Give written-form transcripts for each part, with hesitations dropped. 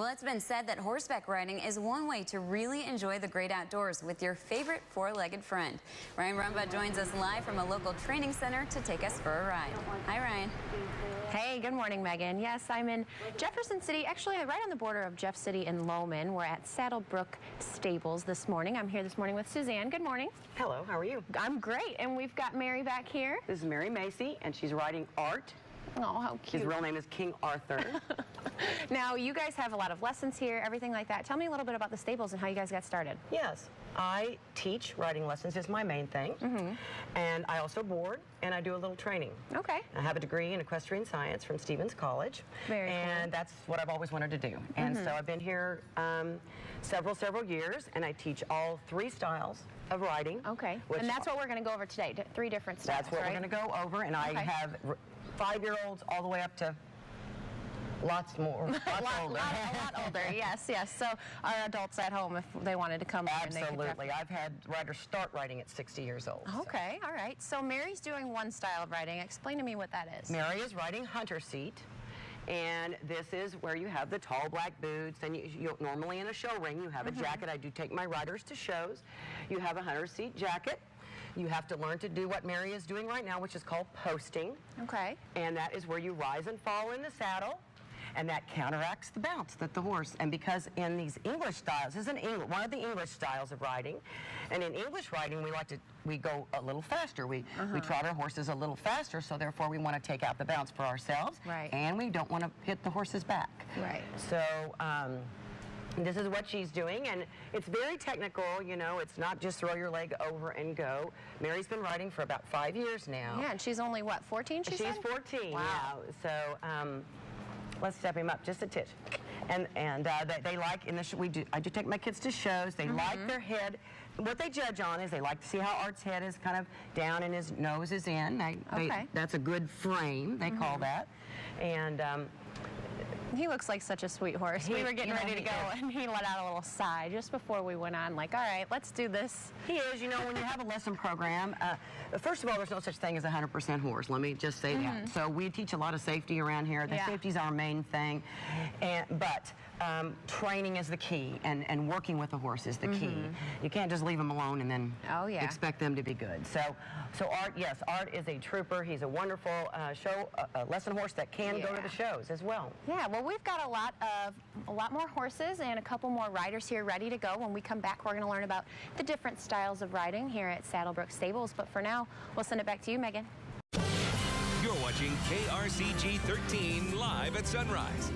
Well, it's been said that horseback riding is one way to really enjoy the great outdoors with your favorite four-legged friend. Ryan Rumba joins us live from a local training center to take us for a ride. Hi, Ryan. Hey, good morning, Megan. Yes, I'm in Jefferson City, actually right on the border of Jeff City and Lowman. We're at Saddlebrooke Stables this morning. I'm here this morning with Suzanne. Good morning. Hello, how are you? I'm great, and we've got Mary back here. This is Mary Macy, and she's riding Art. Oh, how cute. His real name is King Arthur. Now, you guys have a lot of lessons here, everything like that. Tell me a little bit about the stables and how you guys got started. Yes, I teach riding lessons is my main thing, and I also board, and I do a little training. Okay. I have a degree in equestrian science from Stevens College, and that's what I've always wanted to do. And so I've been here several years, and I teach all 3 styles of riding. Okay, and that's what we're going to go over today, 3 different styles. That's what we're going to go over, and I have 5-year-olds all the way up to lots more, a lot older, yes. So our adults at home, if they wanted to come in, absolutely. I've had riders start riding at 60 years old. Okay, all right. So Mary's doing one style of riding. Explain to me what that is. Mary is riding hunter seat. And this is where you have the tall black boots, and you normally in a show ring, you have a jacket. I do take my riders to shows. You have a hunter seat jacket. You have to learn to do what Mary is doing right now, which is called posting. Okay. And that is where you rise and fall in the saddle, and that counteracts the bounce that the horse. And because in these English styles, this is one of the English styles of riding, and in English riding we go a little faster. We trot our horses a little faster, so therefore we want to take out the bounce for ourselves, and we don't want to hit the horse's back. Right. So this is what she's doing, and it's very technical, you know. It's not just throw your leg over and go. Mary's been riding for about 5 years now. Yeah, and she's only, what, 14, she said? She's 14, wow. Yeah. So let's step him up just a titch. And they like, I do take my kids to shows. They like their head. What they judge on is they like to see how Art's head is kind of down and his nose is in. That's a good frame, they call that. And he looks like such a sweet horse. We were getting ready to go, and he let out a little sigh just before we went on, like, all right, let's do this. He is. You know, when you have a lesson program, first of all, there's no such thing as a 100% horse. Let me just say that. So we teach a lot of safety around here. The safety's our main thing. but training is the key, and working with the horse is the key. You can't just leave them alone and then expect them to be good. So Art, yes, Art is a trooper. He's a wonderful lesson horse that can go to the shows as well. Yeah, well, we've got a lot more horses and a couple more riders here ready to go. When we come back, we're going to learn about the different styles of riding here at Saddlebrooke Stables. But for now, we'll send it back to you, Megan. You're watching KRCG 13 live at sunrise.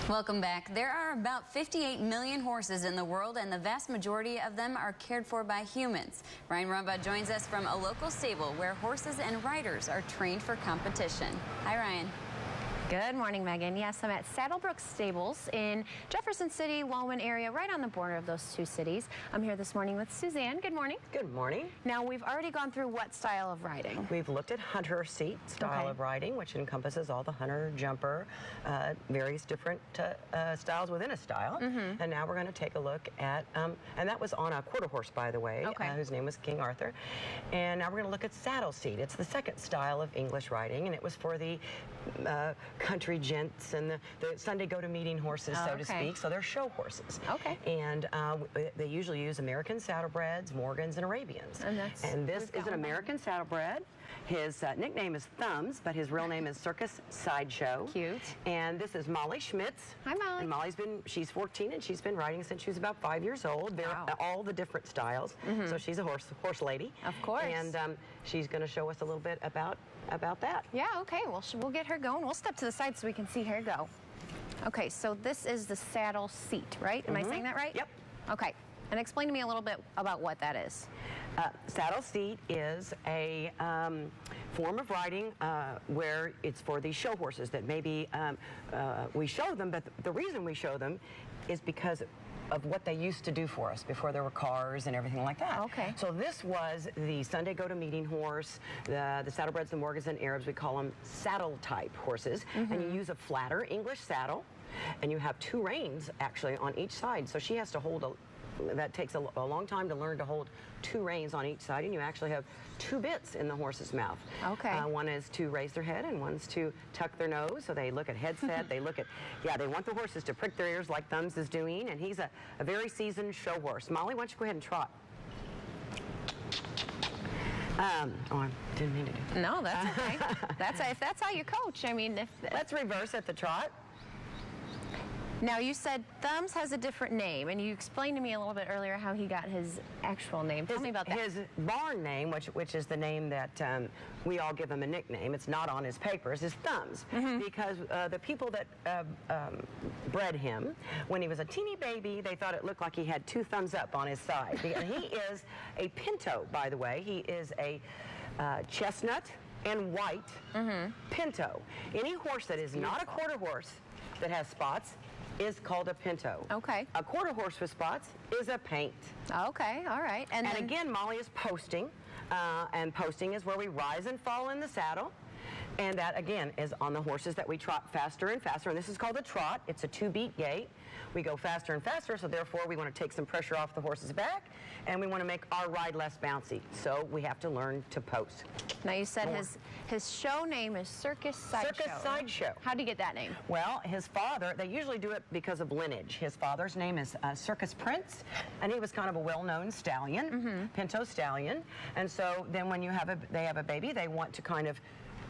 Welcome back. There are about 58 million horses in the world, and the vast majority of them are cared for by humans. Ryan Rumba joins us from a local stable where horses and riders are trained for competition. Hi, Ryan. Good morning, Megan. Yes, I'm at Saddlebrooke Stables in Jefferson City, Lowman area, right on the border of those 2 cities. I'm here this morning with Suzanne. Good morning. Good morning. Now, we've already gone through what style of riding? We've looked at hunter seat style of riding, which encompasses all the hunter, jumper, various different styles within a style. And now we're going to take a look at, and that was on a quarter horse, by the way, whose name was King Arthur. And now we're going to look at saddle seat. It's the second style of English riding, and it was for the country gents and the Sunday go-to-meeting horses, so to speak. So they're show horses. And they usually use American saddlebreds, Morgans, and Arabians. And this is an American saddlebred. His nickname is Thumbs, but his real name is Circus Sideshow. Cute. And this is Molly Schmitz. Hi, Molly. And she's 14, and she's been riding since she was about 5 years old. They're all the different styles. So she's a horse lady. Of course. And she's going to show us a little bit about that. Yeah, okay. Well, we'll get her going. We'll step to the side so we can see her go. Okay, so this is the saddle seat, right? Am I saying that right? Yep. Okay. And explain to me a little bit about what that is. Saddle seat is a form of riding where it's for these show horses that maybe we show them, but the reason we show them is because of what they used to do for us before there were cars and everything like that. Okay. So this was the Sunday go-to-meeting horse, the saddlebreds, the Morgans, and Arabs, we call them saddle-type horses, and you use a flatter English saddle, and you have 2 reins, actually, on each side, so she has to hold that takes a long time to learn to hold 2 reins on each side, and you actually have 2 bits in the horse's mouth. Okay. One is to raise their head, and one's to tuck their nose, so they look at headset, they look at, they want the horses to prick their ears like Thumbs is doing, and he's a very seasoned show horse. Molly, why don't you go ahead and trot? I didn't mean to do. No, that's okay. If that's how you coach. I mean, let's reverse at the trot. Now, you said Thumbs has a different name, and you explained to me a little bit earlier how he got his actual name. Tell me about that. His barn name, which is the name that we all give him a nickname, it's not on his papers, is Thumbs. Because the people that bred him, when he was a teeny baby, they thought it looked like he had 2 thumbs up on his side. He is a pinto, by the way. He is a chestnut and white pinto. Any horse that is not a quarter horse that has spots is called a pinto. Okay. A quarter horse with spots is a paint. Okay, all right. And again, Molly is posting, and posting is where we rise and fall in the saddle. And that, again, is on the horses that we trot faster and faster. And this is called a trot. It's a 2-beat gait. We go faster and faster, so therefore we want to take some pressure off the horse's back, and we want to make our ride less bouncy. So we have to learn to post. Now, you said his show name is Circus Sideshow. Circus Sideshow. How do you get that name? Well, his father, they usually do it because of lineage. His father's name is Circus Prince, and he was kind of a well-known stallion, pinto stallion. And so then when they have a baby, they want to kind of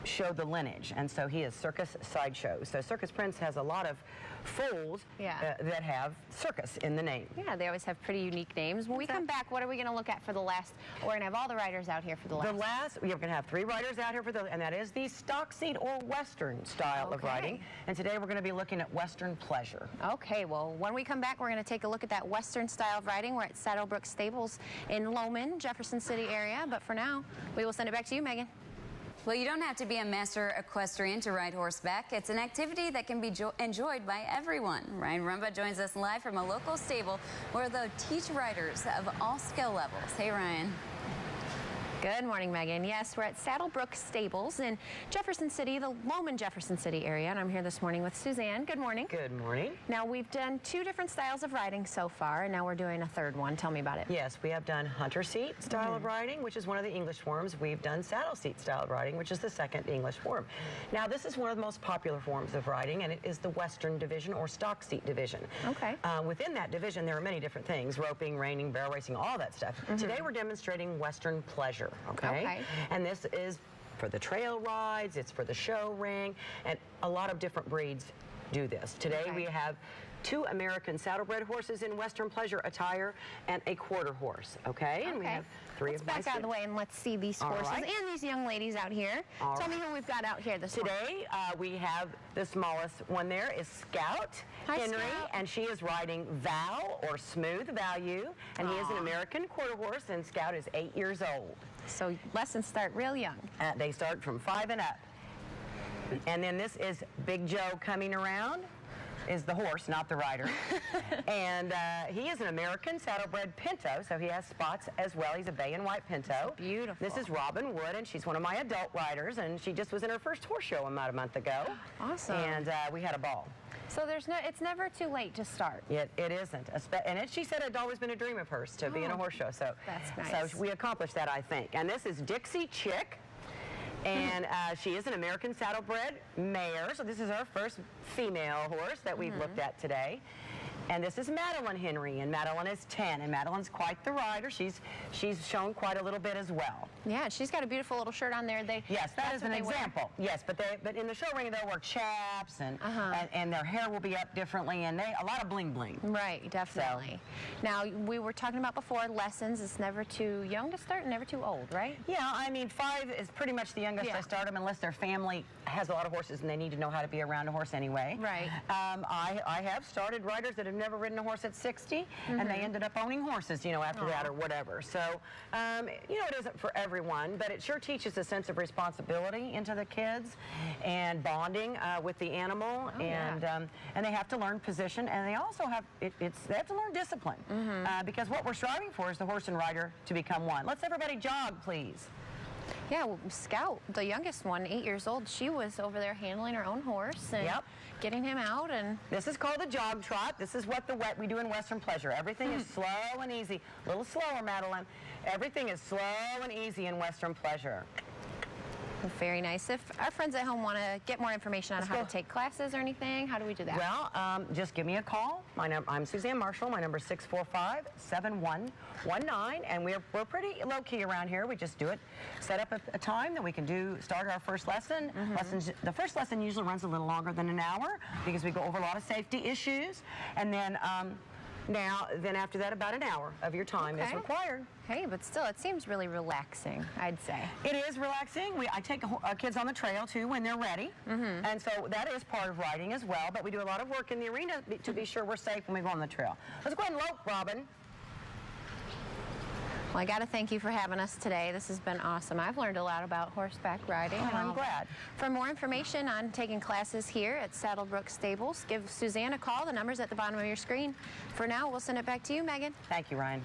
show the lineage, and so he is Circus Sideshow. So Circus Prince has a lot of foals that have circus in the name. Yeah, they always have pretty unique names. When we come back, what are we going to look at for the last? We're going to have all the riders out here for the last. We're going to have 3 riders out here and that is the stock seat or Western style of riding. And today we're going to be looking at Western Pleasure. Okay, well, when we come back, we're going to take a look at that Western style of riding. We're at Saddlebrooke Stables in Lowman, Jefferson City area. But for now, we will send it back to you, Megan. Well, you don't have to be a master equestrian to ride horseback. It's an activity that can be enjoyed by everyone. Ryan Rumba joins us live from a local stable where they'll teach riders of all skill levels. Hey, Ryan. Good morning, Megan. Yes, we're at Saddlebrooke Stables in Jefferson City, the Lowman, Jefferson City area, and I'm here this morning with Suzanne. Good morning. Good morning. Now, we've done 2 different styles of riding so far, and now we're doing a 3rd one. Tell me about it. Yes, we have done hunter seat style of riding, which is one of the English forms. We've done saddle seat style of riding, which is the 2nd English form. Now, this is one of the most popular forms of riding, and it is the Western division or stock seat division. Okay. Within that division, there are many different things: roping, reining, barrel racing, all that stuff. Today, we're demonstrating Western Pleasure. Okay. And this is for the trail rides, it's for the show ring, and a lot of different breeds do this. Today we have 2 American saddlebred horses in Western Pleasure attire and a quarter horse, okay? And we have 3 let's of my back out of the way and let's see these horses and these young ladies out here. Tell me who we've got out here this morning. Today, we have the smallest one there is Scout Henry, Scout. And she is riding Val or Smooth Value, and he is an American quarter horse, and Scout is 8 years old. So lessons start real young. They start from 5 and up. And then this is Big Joe coming around. Is the horse, not the rider. And he is an American saddlebred pinto, so he has spots as well. He's a bay and white pinto. That's beautiful. This is Robin Wood, and she's one of my adult riders, and she just was in her first horse show about a month ago. Awesome. And we had a ball. So it's never too late to start. It isn't. And she said it'd always been a dream of hers to be in a horse show. So that's nice. So we accomplished that, I think. And this is Dixie Chick. And she is an American saddlebred mare. So this is our first female horse that we've looked at today. And this is Madeline Henry, and Madeline is 10, and Madeline's quite the rider. She's shown quite a little bit as well. Yeah, she's got a beautiful little shirt on there. Yes, that is an example. Yes, but in the show ring they'll wear chaps, and their hair will be up differently, and a lot of bling bling. Right, definitely. So. Now, we were talking about before lessons. It's never too young to start, never too old, right? Yeah, I mean 5 is pretty much the youngest I start them, unless their family has a lot of horses and they need to know how to be around a horse anyway. Right. I have started riders that have never ridden a horse at 60, and they ended up owning horses, after that or whatever. So, it isn't for everyone, but it sure teaches a sense of responsibility into the kids and bonding with the animal, and they have to learn position, and they also have they have to learn discipline, because what we're striving for is the horse and rider to become one. Let's everybody jog, please. Yeah, well, Scout, the youngest one, 8 years old, she was over there handling her own horse and getting him out. And this is called a jog trot. This is what we do in Western Pleasure. Everything is slow and easy. A little slower, Madeline. Everything is slow and easy in Western Pleasure. Very nice. If our friends at home want to get more information on how to take classes or anything, how do we do that? Well, just give me a call. I'm Suzanne Marshall. My number is 645-7119, and we're pretty low-key around here. We just do it, set up a time that we can start our first lesson. The first lesson usually runs a little longer than an hour because we go over a lot of safety issues, and then then after that, about an hour of your time is required. Hey, but still, it seems really relaxing, I'd say. It is relaxing. I take our kids on the trail, too, when they're ready. And so that is part of riding as well. But we do a lot of work in the arena to be sure we're safe when we go on the trail. Let's go ahead and lope, Robin. Well, I got to thank you for having us today. This has been awesome. I've learned a lot about horseback riding. Oh, I'm glad. For more information on taking classes here at Saddlebroke Stables, give Suzanne a call. The number's at the bottom of your screen. For now, we'll send it back to you, Megan. Thank you, Ryan.